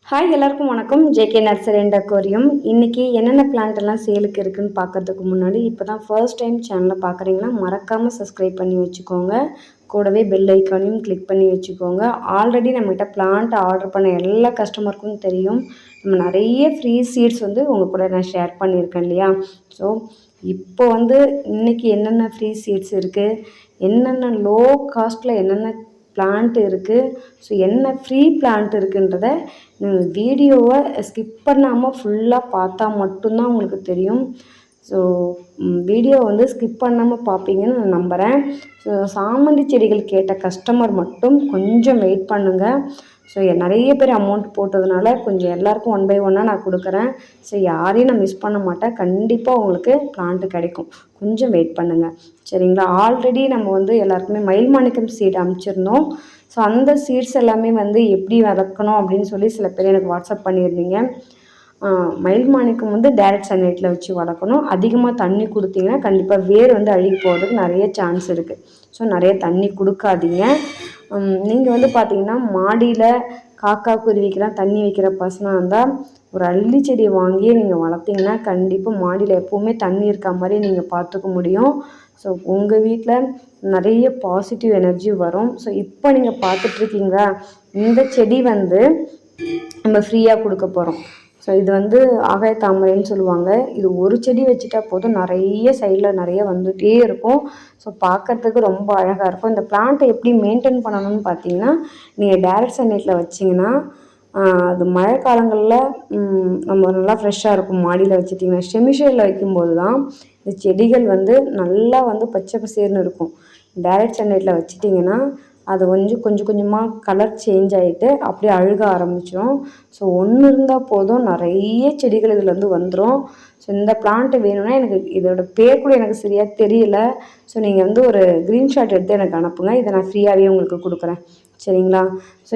Hi எல்லாருக்கும் வணக்கம். JK nursery and aquarium. இன்றைக்கி என்னென்ன பிளான்ட் எல்லாம் சேலுக்கு இருக்குதுன்னு பார்க்கறதுக்கு முன்னாடி இப்போ தான் ஃபர்ஸ்ட் டைம் சேனலை பார்க்குறீங்கன்னா மறக்காமல் சப்ஸ்கிரைப் பண்ணி வச்சுக்கோங்க. கூடவே பெல் ஐக்கானையும் கிளிக் பண்ணி வச்சுக்கோங்க. ஆல்ரெடி நம்மகிட்ட பிளான்ட் ஆர்டர் பண்ண எல்லா கஸ்டமருக்கும் தெரியும், நம்ம நிறைய ஃப்ரீ சீட்ஸ் வந்து உங்கள் கூட நான் ஷேர் பண்ணியிருக்கேன் இல்லையா. ஸோ இப்போ வந்து இன்றைக்கி என்னென்ன ஃப்ரீ சீட்ஸ் இருக்குது, என்னென்ன லோ காஸ்ட்டில் என்னென்ன பிளான்ட் இருக்குது, ஸோ என்ன ஃப்ரீ பிளான்ட் இருக்குன்றத நீங்கள் வீடியோவை ஸ்கிப் பண்ணாமல் ஃபுல்லாக பார்த்தா மட்டும்தான் உங்களுக்கு தெரியும். ஸோ வீடியோ வந்து ஸ்கிப் பண்ணாமல் பார்ப்பீங்கன்னு நான் நம்புகிறேன். ஸோ சாமந்தி செடிகள் கேட்ட கஸ்டமர் மட்டும் கொஞ்சம் வெயிட் பண்ணுங்கள். ஸோ நிறைய பேர் அமௌண்ட் போட்டதுனால கொஞ்சம் எல்லாருக்கும் 1 by 1 நான் கொடுக்குறேன். ஸோ யாரையும் நான் மிஸ் பண்ண மாட்டேன். கண்டிப்பாக உங்களுக்கு பிளான்ட்டு கிடைக்கும். கொஞ்சம் வெயிட் பண்ணுங்கள், சரிங்களா. ஆல்ரெடி நம்ம வந்து எல்லாருக்குமே மயில் மாணிக்கம் சீட் அனுப்பிச்சிருந்தோம். ஸோ அந்த சீட்ஸ் எல்லாமே வந்து எப்படி வளர்க்கணும் அப்படின்னு சொல்லி சில பேர் எனக்கு வாட்ஸ்அப் பண்ணியிருந்தீங்க. மயில் மாணிக்கம் வந்து டைரக்ட் சன்லைட்டில் வச்சு வளர்க்கணும். அதிகமாக தண்ணி கொடுத்தீங்கன்னா கண்டிப்பாக வேர் வந்து அழுகி போகிறதுக்கு நிறைய சான்ஸ் இருக்குது. ஸோ நிறைய தண்ணி கொடுக்காதீங்க. நீங்கள் வந்து பார்த்தீங்கன்னா மாடியில் காக்கா குருவிக்கெலாம் தண்ணி வைக்கிற பசங்க இருந்தால் ஒரு அள்ளி செடியை வாங்கி நீங்கள் வளர்த்திங்கன்னா கண்டிப்பாக மாடியில் எப்போவுமே தண்ணி இருக்க மாதிரி நீங்கள் பார்த்துக்க முடியும். ஸோ உங்கள் வீட்டில் நிறைய பாசிட்டிவ் எனர்ஜி வரும். ஸோ இப்போ நீங்கள் பார்த்துட்ருக்கீங்களா, இந்த செடி வந்து நம்ம ஃப்ரீயாக கொடுக்க போகிறோம். ஸோ இது வந்து ஆகாய தாமரைன்னு சொல்லுவாங்க. இது ஒரு செடி வச்சுட்டா போதும், நிறைய சைடில் நிறைய வந்துகிட்டே இருக்கும். ஸோ பார்க்குறதுக்கு ரொம்ப அழகாக இருக்கும். இந்த பிளான்ட்டை எப்படி மெயின்டைன் பண்ணணும்னு பார்த்தீங்கன்னா, நீங்கள் டைரக்ட் சன்லைட்டில் வச்சிங்கன்னா அது மழை காலங்களில் நம்ம நல்லா ஃப்ரெஷ்ஷாக இருக்கும். மாடியில் வச்சுட்டிங்கன்னா செமிஷேடில் வைக்கும்போது தான் இந்த செடிகள் வந்து நல்லா வந்து பச்சை பசேர்னு இருக்கும். டைரக்ட் சன்லைட்டில் வச்சிட்டிங்கன்னா அது கொஞ்சம் கொஞ்சமாக கலர் சேஞ்ச் ஆகிட்டு அப்படியே அழுக ஆரம்பிச்சிடும். ஸோ ஒன்று இருந்தால் போதும், நிறைய செடிகள் இதில் வந்து வந்துடும். ஸோ இந்த பிளான்ட்டு வேணும்னா எனக்கு இதோட பேர் கூட எனக்கு சரியாக தெரியல. ஸோ நீங்கள் வந்து ஒரு க்ரீன்ஷாட் எடுத்து எனக்கு அனுப்புங்க. இதை நான் ஃப்ரீயாகவே உங்களுக்கு கொடுக்குறேன், சரிங்களா. ஸோ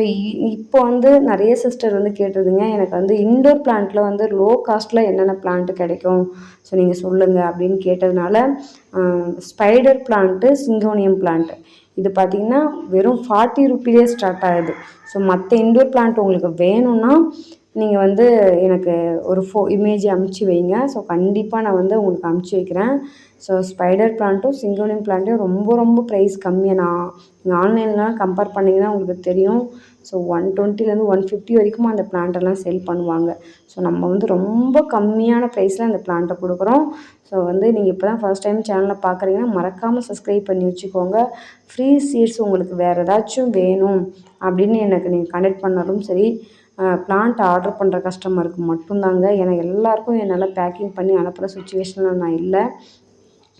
இப்போ வந்து நிறைய சிஸ்டர் வந்து கேட்டிருந்தீங்க, எனக்கு வந்து இன்டோர் பிளான்ட்டில் வந்து லோ காஸ்ட்டில் என்னென்ன பிளான்ட்டு கிடைக்கும், ஸோ நீங்கள் சொல்லுங்கள் அப்படின்னு கேட்டதுனால ஸ்பைடர் பிளான்ட்டு, சிங்கோனியம் பிளான்ட்டு இது பார்த்திங்கன்னா வெறும் 40 ரூபீலே ஸ்டார்ட் ஆகுது. ஸோ மற்ற இன்டோர் பிளான்ட் உங்களுக்கு வேணும்னா நீங்கள் வந்து எனக்கு ஒரு இமேஜ் அனுப்பிச்சி வைங்க. ஸோ கண்டிப்பாக நான் வந்து உங்களுக்கு அனுப்பிச்சி வைக்கிறேன். ஸோ ஸ்பைடர் பிளான்ட்டும் சிங்கோனியம் பிளான்ட்டும் ரொம்ப ப்ரைஸ் கம்மியாக நீங்கள் ஆன்லைன்லாம் கம்பேர் பண்ணிங்கன்னா உங்களுக்கு தெரியும். ஸோ 120லேருந்து 150 வரைக்கும் அந்த பிளான்ட்டெல்லாம் செல் பண்ணுவாங்க. ஸோ நம்ம வந்து ரொம்ப கம்மியான ப்ரைஸில் அந்த பிளான்ட்டை கொடுக்குறோம். ஸோ வந்து நீங்கள் இப்போ தான் ஃபர்ஸ்ட் டைம் சேனலை பார்க்குறீங்கன்னா மறக்காமல் சப்ஸ்கிரைப் பண்ணி வச்சுக்கோங்க. ஃப்ரீ சீட்ஸ் உங்களுக்கு வேறு ஏதாச்சும் வேணும் அப்படின்னு எனக்கு நீங்கள் கனெக்ட் பண்ணாலும் சரி, பிளான்ட் ஆர்டர் பண்ணுற கஸ்டமருக்கு மட்டும்தாங்க. ஏன்னா எல்லாருக்கும் என்னால் பேக்கிங் பண்ணி அனுப்புகிற சுச்சுவேஷனில் நான் இல்லை.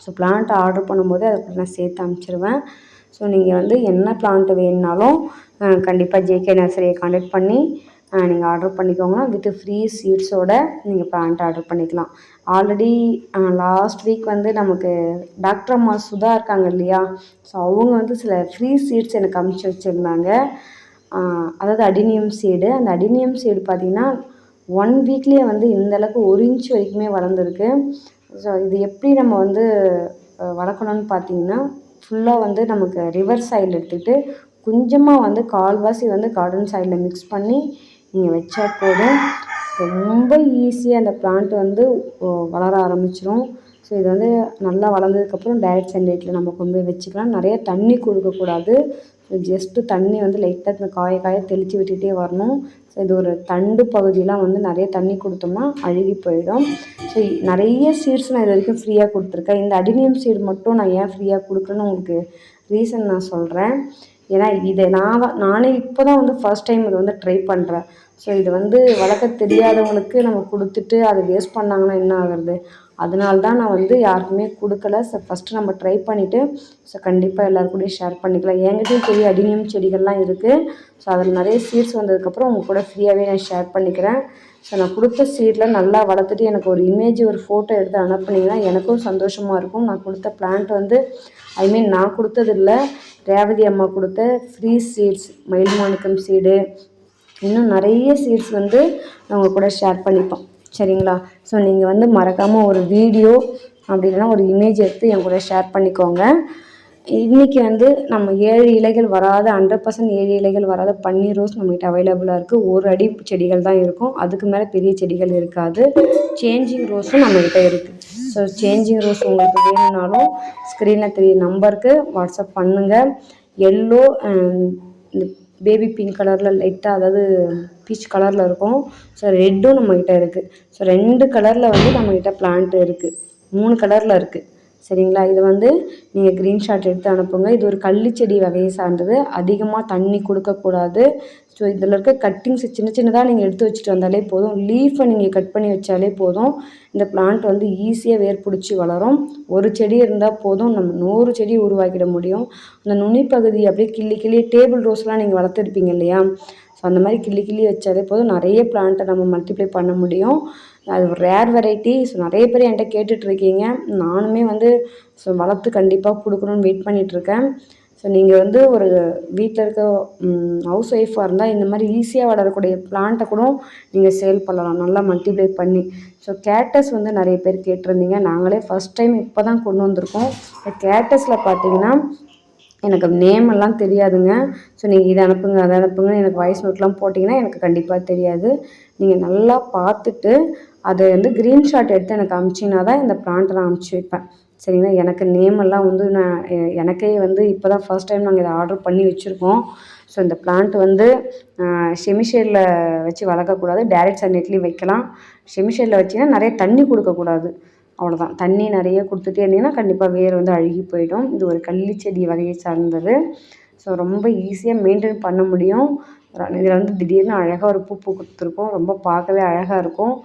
ஸோ பிளான்ட் ஆர்டர் பண்ணும்போது அதுக்கு நான் சேர்த்து அனுப்பிச்சிடுவேன். ஸோ நீங்கள் வந்து என்ன பிளான்ட்டு வேணுனாலும் கண்டிப்பாக ஜேகே நர்சரியை கான்டாக்ட் பண்ணி நீங்கள் ஆர்டர் பண்ணிக்கோங்க. வித் ஃப்ரீ சீட்ஸோடு நீங்கள் பிளான்ட் ஆர்டர் பண்ணிக்கலாம். ஆல்ரெடி லாஸ்ட் வீக் வந்து நமக்கு டாக்டர் அம்மா சுதா இருக்காங்க இல்லையா, ஸோ அவங்க வந்து சில ஃப்ரீ சீட்ஸ் எனக்கு அனுப்பிச்சி வச்சுருந்தாங்க. அதாவது அடினியம் சீடு. அந்த அடினியம் சீடு பார்த்திங்கன்னா 1 வீக்லேயே வந்து இந்தளவுக்கு 1 இன்ச் வரைக்குமே வளர்ந்துருக்கு. ஸோ இது எப்படி நம்ம வந்து வளர்க்கணும்னு பார்த்தீங்கன்னா, ஃபுல்லாக வந்து நமக்கு ரிவர் சாயில் எடுத்துக்கிட்டு கொஞ்சமாக வந்து கால்வாசி வந்து கார்டன் சாயிலில் மிக்ஸ் பண்ணி நீங்கள் வச்சா போதும், ரொம்ப ஈஸியாக அந்த பிளான்ட் வந்து வளர ஆரம்பிச்சிடும். ஸோ இது வந்து நல்லா வளர்ந்ததுக்கப்புறம் டைரக்ட் சன்லைட்டில் நம்ம கொண்டு போய் வச்சுக்கலாம். நிறைய தண்ணி கொடுக்கக்கூடாது. ஸோ ஜஸ்ட்டு தண்ணி வந்து லைட்டாக இந்த காய தெளித்து விட்டுகிட்டே வரணும். ஸோ இது ஒரு தண்டு பகுதியெலாம் வந்து நிறைய தண்ணி கொடுத்தோம்னா அழுகி போயிடும். ஸோ நிறைய சீட்ஸ் நான் இது வரைக்கும் ஃப்ரீயாக கொடுத்துருக்கேன். இந்த அடினியம் சீடு மட்டும் நான் ஏன் ஃப்ரீயாக கொடுக்குறேன்னு உங்களுக்கு ரீசன் நான் சொல்கிறேன். ஏன்னா இதை நானே இப்போ தான் வந்து ஃபர்ஸ்ட் டைம் இதை வந்து ட்ரை பண்ணுறேன். ஸோ இது வந்து வளர்க்க தெரியாதவங்களுக்கு நம்ம கொடுத்துட்டு அதை வேஸ்ட் பண்ணாங்கன்னா என்ன ஆகுறது, அதனால தான் நான் வந்து யாருக்குமே கொடுக்கல. ஸோ ஃபஸ்ட்டு நம்ம ட்ரை பண்ணிவிட்டு ஸோ கண்டிப்பாக எல்லாருக்கூடயும் ஷேர் பண்ணிக்கலாம். என்கிட்டயும் பெரிய அடினியம் செடிகள்லாம் இருக்குது. ஸோ அதில் நிறைய சீட்ஸ் வந்ததுக்கப்புறம் உங்கள் கூட ஃப்ரீயாகவே நான் ஷேர் பண்ணிக்கிறேன். ஸோ நான் கொடுத்த சீடில் நல்லா வளர்த்துட்டு எனக்கு ஒரு இமேஜ், ஒரு ஃபோட்டோ எடுத்து அனுப்புனீங்கன்னா எனக்கும் சந்தோஷமாக இருக்கும். நான் கொடுத்த பிளான்ட் வந்து நான் கொடுத்ததில்ல, ரேவதி அம்மா கொடுத்த ஃப்ரீ சீட்ஸ், மயில் மாணிக்கம் சீடு, இன்னும் நிறைய சீட்ஸ் வந்து நான் உங்கள் கூட ஷேர் பண்ணிப்போம், சரிங்களா. ஸோ நீங்கள் வந்து மறக்காமல் ஒரு வீடியோ அப்படி இல்லைனா ஒரு இமேஜ் எடுத்து என் கூட ஷேர் பண்ணிக்கோங்க. இன்றைக்கி வந்து நம்ம 7 இலைகள் வராத 100% 7 இலைகள் வராத பன்னீர் ரோஸ் நம்மகிட்ட அவைலபிளாக இருக்குது. ஒரு அடி செடிகள் தான் இருக்கும், அதுக்கு மேலே பெரிய செடிகள் இருக்காது. சேஞ்சிங் ரோஸும் நம்மகிட்ட இருக்குது. ஸோ சேஞ்சிங் ரோஸ் உங்களுக்கு வேணும்னாலும் ஸ்க்ரீனில் தெரிய நம்பருக்கு வாட்ஸ்அப் பண்ணுங்கள். எல்லோ இந்த பேபி பிங்க் கலரில் லைட்டாக, அதாவது பீச் கலரில் இருக்கும். ஸோ ரெட்டும் நம்மக்கிட்ட இருக்குது. ஸோ 2 கலரில் வந்து நம்மக்கிட்ட பிளான்ட் இருக்குது, 3 கலரில் இருக்குது. சரிங்களா? இது வந்து நீங்கள் க்ரீன்ஷாட் எடுத்து அனுப்புங்க. இது ஒரு கள்ளிச்செடி வகையை சார்ந்தது. அதிகமாக தண்ணி கொடுக்கக்கூடாது. ஸோ இதில் இருக்க கட்டிங்ஸ் சின்ன சின்னதாக நீங்கள் எடுத்து வச்சுட்டு வந்தாலே போதும். லீஃபை நீங்கள் கட் பண்ணி வச்சாலே போதும். இந்த பிளான்ட் வந்து ஈஸியாக வேர் பிடிச்சி வளரும். ஒரு செடி இருந்தால் போதும், நம்ம 100 செடி உருவாக்கிட முடியும். அந்த நுனிப்பகுதி அப்படியே கிள்ளி கிள்ளி, டேபிள் ரோஸ்லாம் நீங்கள் வளர்த்துருப்பீங்க இல்லையா? ஸோ அந்த மாதிரி கிள்ளி கிள்ளி வச்சாலே போதும், நிறைய பிளான்ட்டை நம்ம மல்டிப்ளை பண்ண முடியும். அது ஒரு ரேர் வெரைட்டி. ஸோ நிறைய பேர் என்கிட்ட கேட்டுட்ருக்கீங்க. நானுமே வந்து வளர்த்து கண்டிப்பாக கொடுக்கணுன்னு வெயிட் பண்ணிகிட்ருக்கேன். ஸோ நீங்கள் வந்து ஒரு வீட்டில் இருக்க ஹவுஸ் ஒய்ஃபாக இருந்தால் இந்த மாதிரி ஈஸியாக வளரக்கூடிய பிளான்ட்டை கூட நீங்கள் சேல் பண்ணலாம், நல்லா மல்டிப்ளை பண்ணி. ஸோ கேட்டஸ் வந்து நிறைய பேர் கேட்டிருந்தீங்க. நாங்களே ஃபஸ்ட் டைம் இப்போ தான் கொண்டு வந்திருக்கோம். இந்த கேட்டஸில் பார்த்தீங்கன்னா எனக்கு நேம் எல்லாம் தெரியாதுங்க. ஸோ நீங்கள் இதை அனுப்புங்க அதை அனுப்புங்க எனக்கு வாய்ஸ் நோட்லாம் போட்டிங்கன்னா எனக்கு கண்டிப்பாக தெரியாது. நீங்கள் நல்லா பார்த்துட்டு அதை வந்து க்ரீன்ஷாட் எடுத்து எனக்கு அனுப்பிச்சிங்கன்னா தான் இந்த பிளான்ட்டை நான் அனுப்பிச்சி வைப்பேன். சரிங்களா? எனக்கு நேம் எல்லாம் வந்து நான் எனக்கே வந்து இப்போ தான் ஃபர்ஸ்ட் டைம் நாங்கள் இதை ஆர்டர் பண்ணி வச்சுருக்கோம். ஸோ இந்த பிளான்ட் வந்து செமிஷேடில் வச்சு வளர்க்கக்கூடாது, டைரக்ட் சன்லைட்லேயும் வைக்கலாம். செமிஷேடில் வச்சிங்கன்னா நிறைய தண்ணி கொடுக்கக்கூடாது, அவ்வளோதான். தண்ணி நிறைய கொடுத்துட்டே இருந்தீங்கன்னா கண்டிப்பாக வேர் வந்து அழுகி போயிடும். இது ஒரு கள்ளிச்செடி வகையை சார்ந்தது. ஸோ ரொம்ப ஈஸியாக மெயின்டைன் பண்ண முடியும். இதில் வந்து திடீர்னு அழகாக ஒரு பூ பூத்துருக்கும், ரொம்ப பார்க்கவே அழகாக இருக்கும்.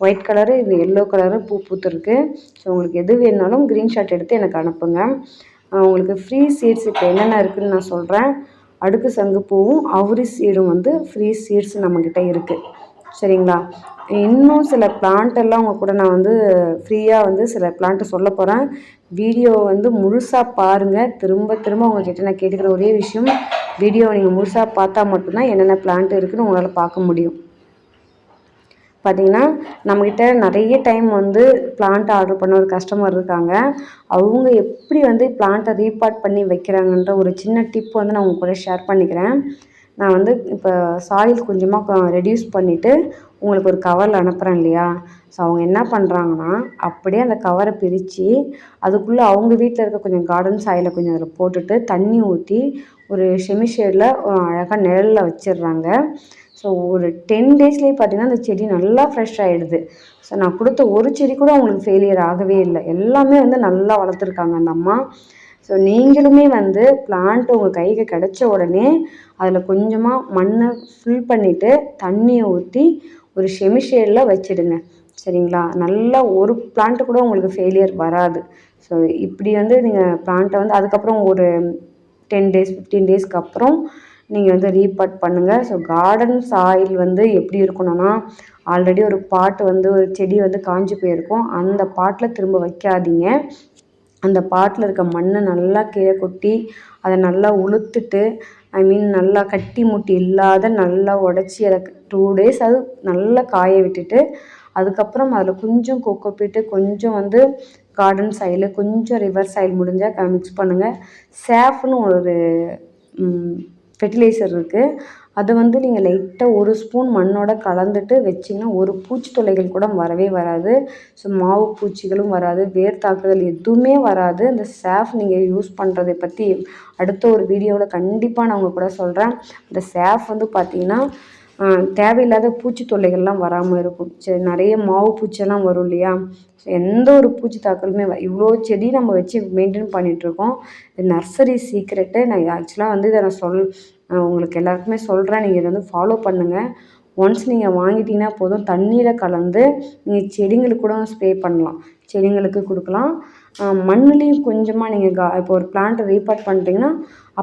ஒயிட் கலரு, இது எல்லோ கலரு பூ பூத்துருக்கு. ஸோ உங்களுக்கு எது வேணுனாலும் க்ரீன்ஷாட் எடுத்து எனக்கு அனுப்புங்க. உங்களுக்கு ஃப்ரீ சீட்ஸ் இப்போ என்னென்ன இருக்குதுன்னு நான் சொல்கிறேன். அடுக்கு சங்குப்பூவும் அவுரி சீடும் வந்து ஃப்ரீ சீட்ஸ் நம்மக்கிட்ட இருக்குது. சரிங்களா? இன்னும் சில பிளான்ட்டெல்லாம் உங்கள் கூட நான் வந்து ஃப்ரீயாக வந்து சில பிளான்ட்டு சொல்ல போகிறேன். வீடியோ வந்து முழுசாக பாருங்கள். திரும்ப திரும்ப உங்கள்கிட்ட நான் கேட்டுக்கிற ஒரே விஷயம், வீடியோவை நீங்கள் முழுசாக பார்த்தா மட்டும்தான் என்னென்ன பிளான்ட் இருக்குதுன்னு உங்களால் பார்க்க முடியும். பார்த்திங்கன்னா நம்மக்கிட்ட நிறைய டைம் வந்து பிளான்ட் ஆர்டர் பண்ண ஒரு கஸ்டமர் இருக்காங்க. அவங்க எப்படி வந்து பிளான்ட்டை ரீபாட் பண்ணி வைக்கிறாங்கன்ற ஒரு சின்ன டிப் வந்து நான் உங்கள் கூட ஷேர் பண்ணிக்கிறேன். நான் வந்து இப்போ சாயில் கொஞ்சமாக ரெடியூஸ் பண்ணிவிட்டு உங்களுக்கு ஒரு கவரில் அனுப்புகிறேன் இல்லையா? ஸோ அவங்க என்ன பண்ணுறாங்கன்னா, அப்படியே அந்த கவரை பிரித்து அதுக்குள்ளே அவங்க வீட்டில் இருக்க கொஞ்சம் கார்டன் சாயிலை கொஞ்சம் அதில் போட்டுட்டு தண்ணி ஊற்றி ஒரு செமிஷேடில் அழகாக நிழலில் வச்சிடுறாங்க. ஸோ ஒரு 10 டேஸ்லேயே பார்த்திங்கன்னா அந்த செடி நல்லா ஃப்ரெஷ் ஆகிடுது. ஸோ நான் கொடுத்த ஒரு செடி கூட அவங்களுக்கு ஃபெயிலியர் ஆகவே இல்லை, எல்லாமே வந்து நல்லா வளர்த்துருக்காங்க அந்த அம்மா. ஸோ நீங்களுமே வந்து பிளான்ட் உங்கள் கைக்கு கிடச்ச உடனே அதில் கொஞ்சமாக மண்ணை ஃபில் பண்ணிவிட்டு தண்ணியை ஊற்றி ஒரு செமிஷேடில் வச்சிடுங்க. சரிங்களா? நல்லா ஒரு பிளான்ட்டு கூட உங்களுக்கு ஃபெயிலியர் வராது. ஸோ இப்படி வந்து நீங்கள் பிளான்ட்டை வந்து அதுக்கப்புறம் ஒரு 10 டேஸ் 15 டேஸ்க்கு அப்புறம் நீங்கள் வந்து ரீபாட் பண்ணுங்கள். ஸோ கார்டன் சாயில் வந்து எப்படி இருக்கணும்னா, ஆல்ரெடி ஒரு பாட்டு வந்து ஒரு செடி வந்து காஞ்சி போயிருக்கும், அந்த பாட்டில் திரும்ப வைக்காதீங்க. அந்த பாட்டில் இருக்க மண்ணை நல்லா கீழே கொட்டி அதை நல்லா உளுத்துட்டு, நல்லா கட்டி முட்டி இல்லாத நல்லா உடச்சி அதை 2 டேஸ் அது நல்லா காய விட்டுட்டு, அதுக்கப்புறம் அதில் கொஞ்சம் கொக்கோபீட்டு, கொஞ்சம் வந்து கார்டன் சாயில், கொஞ்சம் ரிவர் சாயில் முடிஞ்சால் மிக்ஸ் பண்ணுங்கள். சேஃப்னு ஒரு ஃபெர்டிலைசர் இருக்குது, அதை வந்து நீங்கள் லைட்டாக 1 ஸ்பூன் மண்ணோட கலந்துட்டு வச்சிங்கன்னா ஒரு பூச்சி தொல்லைகள் கூட வரவே வராது. ஸோ மாவு பூச்சிகளும் வராது, வேர் தாக்குதல் எதுவுமே வராது. அந்த சேஃப் நீங்கள் யூஸ் பண்ணுறதை பற்றி அடுத்த ஒரு வீடியோவில் கண்டிப்பாக நான் உங்கள் கூட சொல்கிறேன். அந்த சேஃப் வந்து பார்த்திங்கன்னா தேவையில்லாத பூச்சி தொல்லைகள்லாம் வராமல் இருக்கும். சரி, நிறைய மாவு பூச்செல்லாம் வரும் இல்லையா? ஸோ எந்த ஒரு பூச்சி தாக்கலுமே இவ்வளோ செடி நம்ம வச்சு மெயின்டைன் பண்ணிகிட்ருக்கோம். இது நர்சரி சீக்ரெட்டு. நான் ஆக்சுவலாக வந்து இதை நான் உங்களுக்கு எல்லாருக்குமே சொல்கிறேன். நீங்கள் இதை வந்து ஃபாலோ பண்ணுங்கள். ஒன்ஸ் நீங்கள் வாங்கிட்டீங்கன்னா போதும், தண்ணியில் கலந்து நீங்கள் செடிங்களுக்கு கூட ஸ்ப்ரே பண்ணலாம், செடிங்களுக்கு கொடுக்கலாம். மண்ணுலேயும் கொஞ்சமாக நீங்கள் இப்போ ஒரு பிளான்ட்டை ரீபாட் பண்ணிட்டீங்கன்னா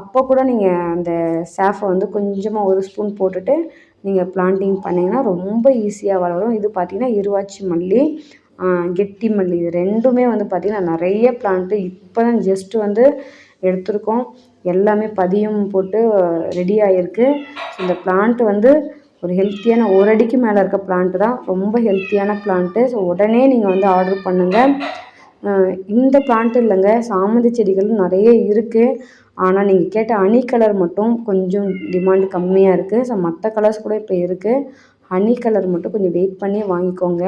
அப்போ கூட நீங்கள் அந்த சேஃபை வந்து கொஞ்சமாக 1 ஸ்பூன் போட்டுட்டு நீங்கள் பிளான்டிங் பண்ணிங்கன்னா ரொம்ப ஈஸியாக வளரும். இது பார்த்திங்கன்னா இருவாச்சி மல்லி, கெட்டி மல்லி, இது ரெண்டுமே வந்து பார்த்திங்கன்னா நிறைய பிளான்ட்டு இப்போ தான் ஜஸ்ட்டு வந்து எடுத்திருக்கோம். எல்லாமே பதியம் போட்டு ரெடி ஆகிருக்கு. ஸோ இந்த பிளான்ட்டு வந்து ஒரு ஹெல்த்தியான 1 அடிக்கு மேலே இருக்க பிளான்ட்டு தான், ரொம்ப ஹெல்த்தியான பிளான்ட்டு. ஸோ உடனே நீங்கள் வந்து ஆர்டர் பண்ணுங்கள். இந்த பிளான்ட் இல்லைங்க, சாமந்தி செடிகளும் நிறைய இருக்குது. ஆனால் நீங்கள் கேட்ட ஹனி கலர் மட்டும் கொஞ்சம் டிமாண்ட் கம்மியாக இருக்குது. ஸோ மற்ற கலர்ஸ் கூட இப்போ இருக்குது. ஹனி கலர் மட்டும் கொஞ்சம் வெயிட் பண்ணி வாங்கிக்கோங்க.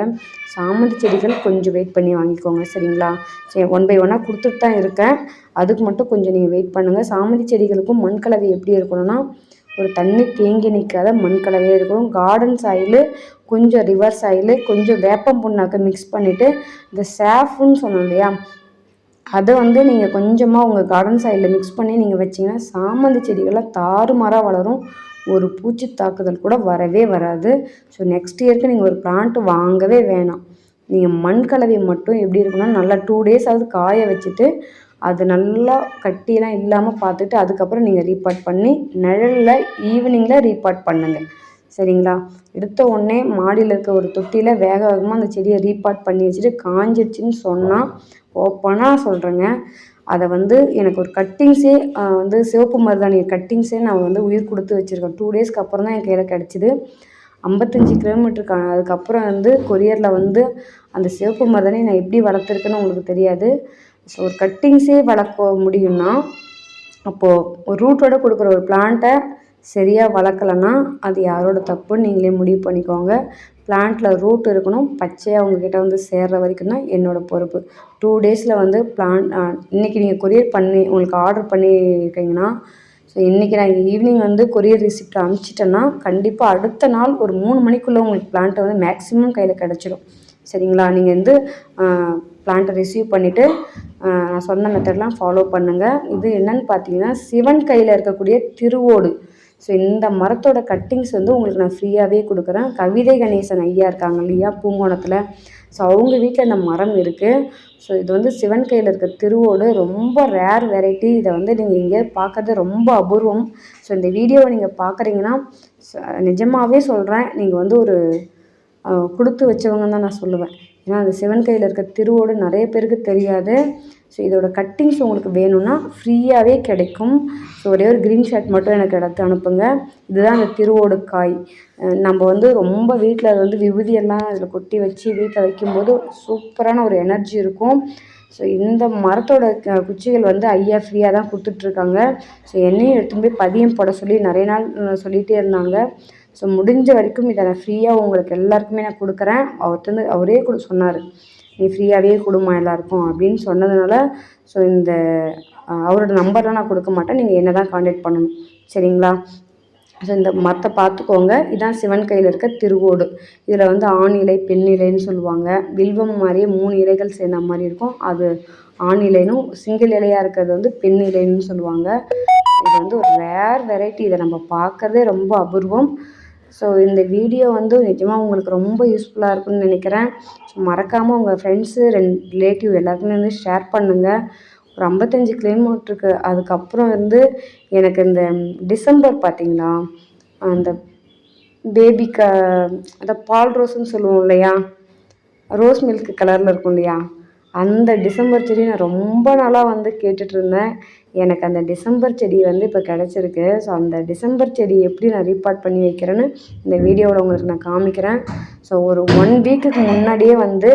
சாமந்தி செடிகள் கொஞ்சம் வெயிட் பண்ணி வாங்கிக்கோங்க, சரிங்களா? சரி, 1 பை 1 கொடுத்துட்டு தான் இருக்கேன். அதுக்கு மட்டும் கொஞ்சம் நீங்கள் வெயிட் பண்ணுங்கள். சாமந்தி செடிகளுக்கும் மண் கலவை எப்படி இருக்கணும்னா, ஒரு தண்ணி தேங்கி நிற்காத மண் கலவையே இருக்கணும். கார்டன் சாயிலு, கொஞ்சம் ரிவர் சாயிலு, கொஞ்சம் வேப்பம் புண்ணாக்க மிக்ஸ் பண்ணிவிட்டு, இந்த சேஃப்னு சொன்னோம் இல்லையா, அதை வந்து நீங்கள் கொஞ்சமாக உங்கள் கார்டன் சாயிலில் மிக்ஸ் பண்ணி நீங்கள் வச்சிங்கன்னா சாமந்தி செடிகள்லாம் தாறுமாறாக வளரும். ஒரு பூச்சி தாக்குதல் கூட வரவே வராது. ஸோ நெக்ஸ்ட் இயருக்கு நீங்கள் ஒரு பிளான்ட் வாங்கவே வேணாம். நீங்கள் மண் கலவை மட்டும் எப்படி இருக்குன்னா, நல்லா 2 டேஸாவது காய வச்சுட்டு, அது நல்லா கட்டியெல்லாம் இல்லாமல் பார்த்துட்டு அதுக்கப்புறம் நீங்கள் ரீபாட் பண்ணி நிழலில் ஈவினிங்கில் ரீபாட் பண்ணுங்கள், சரிங்களா? எடுத்த உடனே மாடியில் இருக்க ஒரு தொட்டியில் வேக வேகமாக அந்த செடியை ரீபாட் பண்ணி வச்சுட்டு காஞ்சிடுச்சின்னு சொன்னால் ஓப்பனாக சொல்கிறேங்க, அதை வந்து எனக்கு ஒரு கட்டிங்ஸே வந்து சிவப்பு மருதாணி கட்டிங்ஸே நான் வந்து உயிர் கொடுத்து வச்சுருக்கேன். 2 டேஸ்க்கு அப்புறம் தான் என் கையில் கிடச்சிது. 55 கிலோமீட்டருக்கு அதுக்கப்புறம் வந்து கொரியரில் வந்து அந்த சிவப்பு மருதாணி நான் எப்படி வளர்த்துருக்கேன்னு உங்களுக்கு தெரியாது. ஸோ ஒரு கட்டிங்ஸே வளர்க்க முடியும்னா, அப்போது ஒரு ரூட்டோடு கொடுக்குற ஒரு பிளான்ட்டை சரியாக வளர்க்கலைன்னா அது யாரோட தப்புன்னு நீங்களே முடிவு பண்ணிக்கோங்க. பிளான்ட்டில் ரூட் இருக்கணும், பச்சையாக உங்ககிட்ட வந்து சேர்கிற வரைக்கும் தான் என்னோடய பொறுப்பு. 2 டேஸில் வந்து இன்றைக்கி நீங்கள் கொரியர் பண்ணி உங்களுக்கு ஆர்டர் பண்ணியிருக்கீங்கன்னா, ஸோ இன்றைக்கி நான் ஈவினிங் வந்து கொரியர் ரிசிப்ட் அனுப்பிச்சிட்டேன்னா கண்டிப்பாக அடுத்த நாள் ஒரு 3 மணிக்குள்ளே உங்களுக்கு பிளான்ட்டை வந்து மேக்ஸிமம் கையில் கிடச்சிடும், சரிங்களா? நீங்கள் வந்து பிளான்ட்டை ரிசீவ் பண்ணிவிட்டு நான் சொன்ன மெத்தட்லாம் ஃபாலோ பண்ணுங்கள். இது என்னென்னு பார்த்தீங்கன்னா, சிவன் கையில் இருக்கக்கூடிய திருவோடு. ஸோ இந்த மரத்தோட கட்டிங்ஸ் வந்து உங்களுக்கு நான் ஃப்ரீயாகவே கொடுக்குறேன். கவிதை கணேசன் ஐயா இருக்காங்க இல்லையா பூங்கோணத்தில், ஸோ அவங்க வீட்டில் இந்த மரம் இருக்குது. ஸோ இது வந்து சிவன் கையில் இருக்க திருவோடு, ரொம்ப ரேர் வெரைட்டி. இதை வந்து நீங்கள் இங்கே பார்க்குறது ரொம்ப அபூர்வம். ஸோ இந்த வீடியோவை நீங்கள் பார்க்குறீங்கன்னா நிஜமாகவே சொல்கிறேன், நீங்கள் வந்து ஒரு கொடுத்து வச்சவங்கன்னு தான் நான் சொல்லுவேன். ஏன்னா அந்த சிவன் கையில் இருக்க திருவோடு நிறைய பேருக்கு தெரியாது. ஸோ இதோட கட்டிங்ஸ் உங்களுக்கு வேணும்னா ஃப்ரீயாகவே கிடைக்கும். ஸோ ஒரே ஒரு க்ரீன் ஷர்ட் மட்டும் எனக்கு எடுத்து அனுப்புங்க. இதுதான் அந்த திருவோடு காய். நம்ம வந்து ரொம்ப வீட்டில் அது வந்து விபூதியெல்லாம் அதில் கொட்டி வச்சு வீட்டில் வைக்கும்போது சூப்பரான ஒரு எனர்ஜி இருக்கும். ஸோ இந்த மரத்தோட குச்சிகள் வந்து ஐயா ஃப்ரீயாக தான் கொடுத்துட்ருக்காங்க. ஸோ என்னையும் எடுத்துன்னு போய் பதியம் போட சொல்லி நிறைய நாள் சொல்லிகிட்டே இருந்தாங்க. ஸோ முடிஞ்ச வரைக்கும் இதை நான் ஃப்ரீயாக உங்களுக்கு எல்லாருக்குமே நான் கொடுக்குறேன். அவரே கூட சொன்னார், நீ ஃப்ரீயாகவே கொடுமா எல்லாருக்கும் அப்படின்னு சொன்னதுனால, ஸோ இந்த அவரோட நம்பர்லாம் நான் கொடுக்க மாட்டேன், நீங்கள் என்ன தான் காண்டாக்ட் பண்ணணும், சரிங்களா? ஸோ இந்த மரத்தை பார்த்துக்கோங்க. இதான் சிவன் கையில் இருக்க திருவோடு. இதில் வந்து ஆண் இலை பெண் இலைன்னு சொல்லுவாங்க. வில்வம் மாதிரியே 3 இலைகள் சேர்ந்த மாதிரி இருக்கும், அது ஆண் இலைனும், சிங்கிள் இலையாக இருக்கிறது வந்து பெண் இலைன்னு சொல்லுவாங்க. இது வந்து ஒரு ரேர் வெரைட்டி. இதை நம்ம பார்க்குறதே ரொம்ப அபூர்வம். ஸோ இந்த வீடியோ வந்து நிஜமாக உங்களுக்கு ரொம்ப யூஸ்ஃபுல்லாக இருக்குன்னு நினைக்கிறேன். ஸோ மறக்காமல் உங்கள் ஃப்ரெண்ட்ஸு ரிலேட்டிவ் எல்லாருக்குமே வந்து ஷேர் பண்ணுங்கள். ஒரு 55 கிலோமீட்டருக்கு அதுக்கப்புறம் வந்து எனக்கு இந்த டிசம்பர் பார்த்திங்களா, அந்த பேபிக்கு அந்த பால் ரோஸுன்னு சொல்லுவோம் இல்லையா, ரோஸ் மில்க் கலரில் இருக்கும் இல்லையா, அந்த டிசம்பர் செடி நான் ரொம்ப நாளாக வந்து கேட்டுட்ருந்தேன். எனக்கு அந்த டிசம்பர் செடி வந்து இப்போ கிடச்சிருக்கு. ஸோ அந்த டிசம்பர் செடி எப்படி நான் ரீபாட் பண்ணி வைக்கிறேன்னு இந்த வீடியோவில் உங்களுக்கு நான் காமிக்கிறேன். ஸோ ஒரு 1 வீக்குக்கு முன்னாடியே வந்து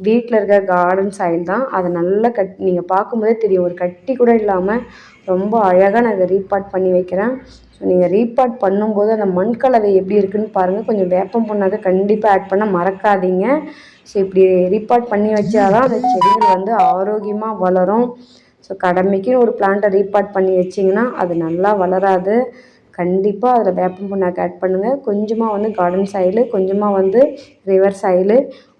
வீட்டில் இருக்க கார்டன் சாயில் தான், அதை நல்லா நீங்கள் பார்க்கும்போதே தெரியும், ஒரு கட்டி கூட இல்லாமல் ரொம்ப அழகாக நான் இதை ரீபாட் பண்ணி வைக்கிறேன். ஸோ நீங்கள் ரீபாட் பண்ணும்போது அந்த மண் கலவை எப்படி இருக்குதுன்னு பாருங்கள். கொஞ்சம் வேப்பம் புண்ணாக்க கண்டிப்பாக ஆட் பண்ண மறக்காதீங்க. ஸோ இப்படி ரீபாட் பண்ணி வச்சாதான் அந்த செடிகள் வந்து ஆரோக்கியமாக வளரும். ஸோ கடமைக்குன்னு ஒரு பிளான்ட்டை ரீபாட் பண்ணி வச்சிங்கன்னா அது நல்லா வளராது. கண்டிப்பாக அதில் வேப்பம் புண்ணாக்கு ஆட் பண்ணுங்கள். கொஞ்சமாக வந்து கார்டன் சாயிலு, கொஞ்சமாக வந்து ரிவர் சாயிலு,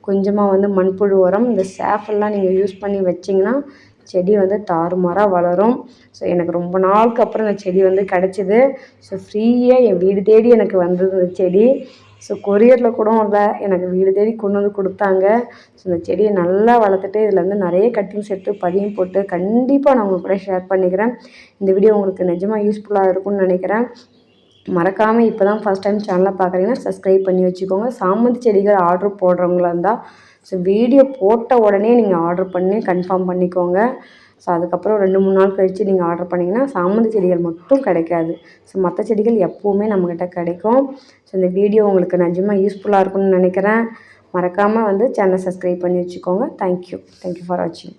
கொஞ்சமாக வந்து மண்புழு உரம், இந்த சேஃபெல்லாம் நீங்கள் யூஸ் பண்ணி வச்சிங்கன்னா செடி வந்து தாறுமாறாக வளரும். ஸோ எனக்கு ரொம்ப நாளுக்கு அப்புறம் இந்த செடி வந்து கிடச்சிது. ஸோ ஃப்ரீயாக என் வீடு தேடி எனக்கு வந்தது இந்த செடி. ஸோ கொரியரில் கூட இல்லை, எனக்கு வீடு தேடி கொண்டு வந்து கொடுத்தாங்க. ஸோ இந்த செடியை நல்லா வளர்த்துட்டு இதில் வந்து நிறைய கட்டிங்ஸ் எடுத்து பதியம் போட்டு கண்டிப்பாக நான் உங்கள் கூட ஷேர் பண்ணிக்கிறேன். இந்த வீடியோ உங்களுக்கு நிஜமாக யூஸ்ஃபுல்லாக இருக்கும்னு நினைக்கிறேன். மறக்காமல் இப்போ தான் ஃபஸ்ட் டைம் சேனலை பார்க்குறீங்கன்னா சப்ஸ்கிரைப் பண்ணி வச்சுக்கோங்க. சாமந்தி செடிகள் ஆர்டர் போடுறவங்களா இருந்தால் ஸோ வீடியோ போட்ட உடனே நீங்கள் ஆர்டர் பண்ணி கன்ஃபார்ம் பண்ணிக்கோங்க. ஸோ அதுக்கப்புறம் 2-3 நாள் கழித்து நீங்கள் ஆர்டர் பண்ணிங்கன்னா சாமந்தி செடிகள் மட்டும் கிடைக்காது. ஸோ மற்ற செடிகள் எப்போவுமே நம்மக்கிட்ட கிடைக்கும். ஸோ இந்த வீடியோ உங்களுக்கு நிஜமாக யூஸ்ஃபுல்லாக இருக்கும்னு நினைக்கிறேன். மறக்காமல் வந்து சேனலை சப்ஸ்கிரைப் பண்ணி வச்சுக்கோங்க. தேங்க்யூ ஃபார் வாட்சிங்.